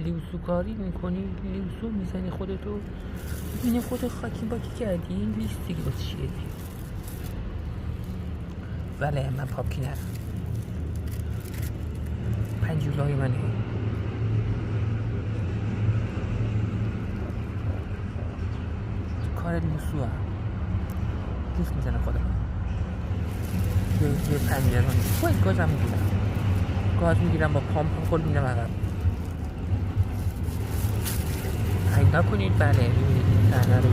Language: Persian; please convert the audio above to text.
لیوسو کاری میکنی، لیوسو میزنی خودتو، میبینی خودت خاکی باکی کردی. این لیست دیگه باز چیه دیگه؟ بله من پاپکینرم، 5 جولای منه. کار لیوسو هم لیست میزنم خودم یه پنجره باید گاز میگیرم با پامپ خود میرم عقب. پیدا کنید. بله میبینید این صحنه رو